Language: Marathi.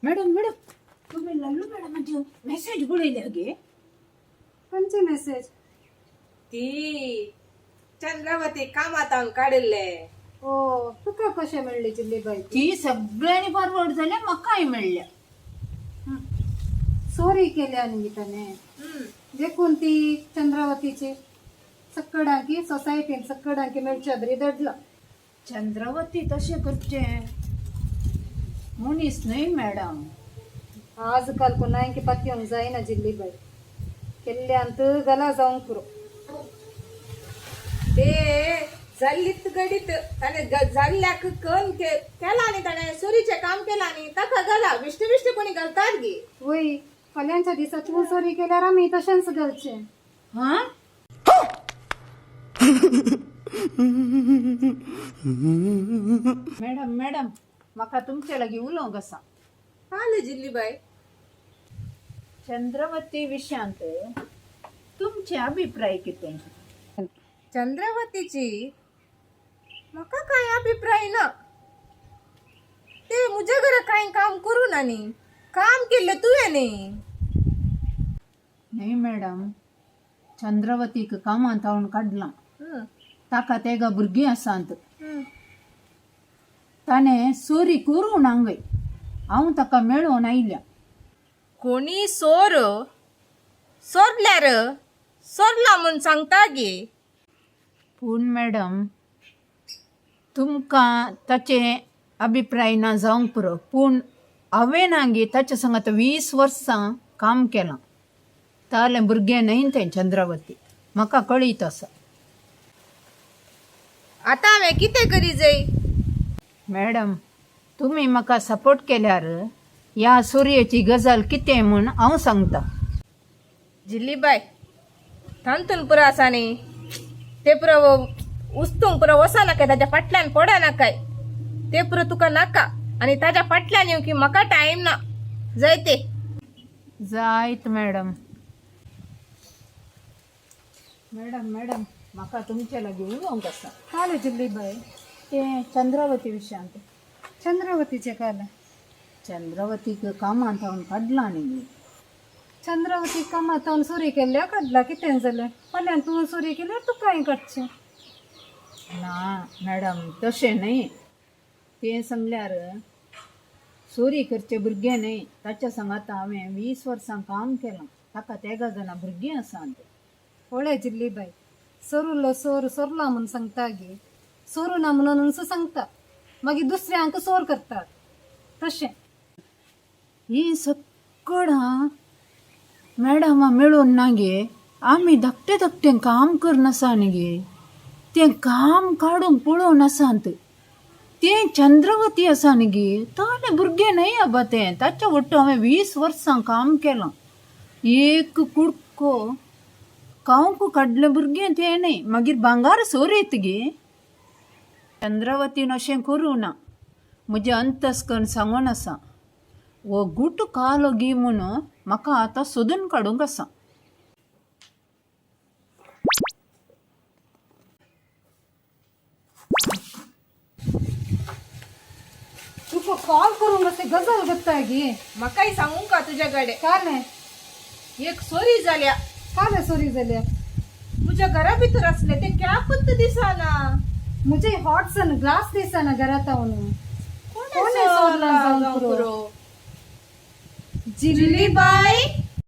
मॅडम मॅडम तुम्ही लल्लू मॅडम मेसेज बोलले गे कोणचे मेसेज? ती चंद्रावती कामात काढले. ओ तुका कशे मेळ्ळे जिल्लीबाई? ती सगळ्यांनी फॉरवर्ड झाल्या मग काय मिळल्या. चोरी केल्या निमित्ताने देखून ती चंद्रावतीची सक्कडांकी सोसायटीन सक्कडांकी मेळच्या बरी दडला. चंद्रावती तसे करचे मुनीस नाही मॅडम. आजकाल कोणाकी पातयेवंक जायना जिल्लीबाई. केल्ल्यांत गला जावंक पुरो. ते जाल्लीत गडीत ताणे जाल्ल्याक कन केला आणि ताणे सुरीचे काम केला आणि ताका घाला विष्ट विष्ट कोणी घालतात गे. वय फाल्यांच्या दिसा तूं चोरी केल्यार आमी तशेंच घालचे. हा मॅडम मॅडम म्हाका तुमचे लागी उलोवंक आसा. आले जिल्लीबाई. चंद्रवती विशयांत तुमचे अभिप्राय कितें? चंद्रावतीची म्हाका काय अभिप्राय ना. ते मुझे घरा काय काम करू ना नी काम केले तुवें नाही मॅडम चंद्रवतीक कामांत हाडून काडलां. ताका तेगा भुरगीं आसात. ताणें चोरी करून हांगय हांव ताका मेळोवन आयल्या. कोणी सोरल्यार सोरला म्हूण सांगता गे. पूण मॅडम तुमकां ताचे अभिप्राय ना जावंक पुरो पूण हांवें हांगे ताचे सांगात 20 वर्सां काम केलां. तालें भुरगें न्हय तें चंद्रावती म्हाका कळीत आसा. आतां हांवें कितें करी जाय? मॅडम तुमी म्हाका सपोर्ट केल्यार ह्या चोरयेची गजाल कितें म्हूण हांव सांगता. जिल्लीबाई थांतून पुरो आसा न्ही ते पुरो उस्तूंक पुरो वचना काय ताच्या फाटल्यान पडना काय ते पुरो तुका नाका आनी ताच्या फाटल्यान येवं की म्हाका टायम ना जाय ते. जायत मॅडम. मॅडम मॅडम म्हाका तुमचे लागी उलोवंक आसा. काले जिल्लीबाई? तें चंद्रावती विशयांत. चंद्रावतीचे काले? चंद्रावतीक कामांत हाडून काडलां न्ही. चंद्रावती कामात हांव चोरी केल्ल्या काडला कितें जालें? फाल्यां तूं चोरी केल्यार तुकाय काडचें. ना मॅडम तशें न्हय. तें सांगल्यार चोरी करचे भुरगें न्हय ताच्या सांगात हांवें 20 वर्सां काम केलां. ताका तेगा जाणां भुरगीं आसात. पळय जिल्लीबाई सोरुल्लो सोर सोरला म्हूण सांगता गे. सोरू ना म्हणून सांगता मागीर दुसऱ्यांक सोर करतात तशें. ही सक्कडां मॅडमा मेळून ना गे आमी धाकटें धाकटें काम करनासा न्ही गे. तें काम काडून पळोवन आसात. तें चंद्रवती आसा न्ही गे तालें भुरगें न्हय आबा तें. ताच्या वट्ट हांवें 20 वर्सां काम केलां. एक कुडको कावंक काडलें भुरगें तें न्हय. मागीर भांगार सोरयत गे. चंद्रवतीन अशें करूं ना. म्हजें अंतस्करण सांगून आसा. वो गूट कालो गी म्हूण म्हाका आतां सोदून काडूंक आसा. तुका कॉल करून असे गजाल करताय गे. म्हाकाय सांगू का तुझ्या कडेन काले? एक चोरी जाल्या. काले चोरी जाल्या? तुझ्या घरा भितर असले ते कॅपच दिसाना. मुझे हॉटसन ग्लास दिसना घरात हावून. कोणी सोरला जावं पुरो? जिल्लीबाई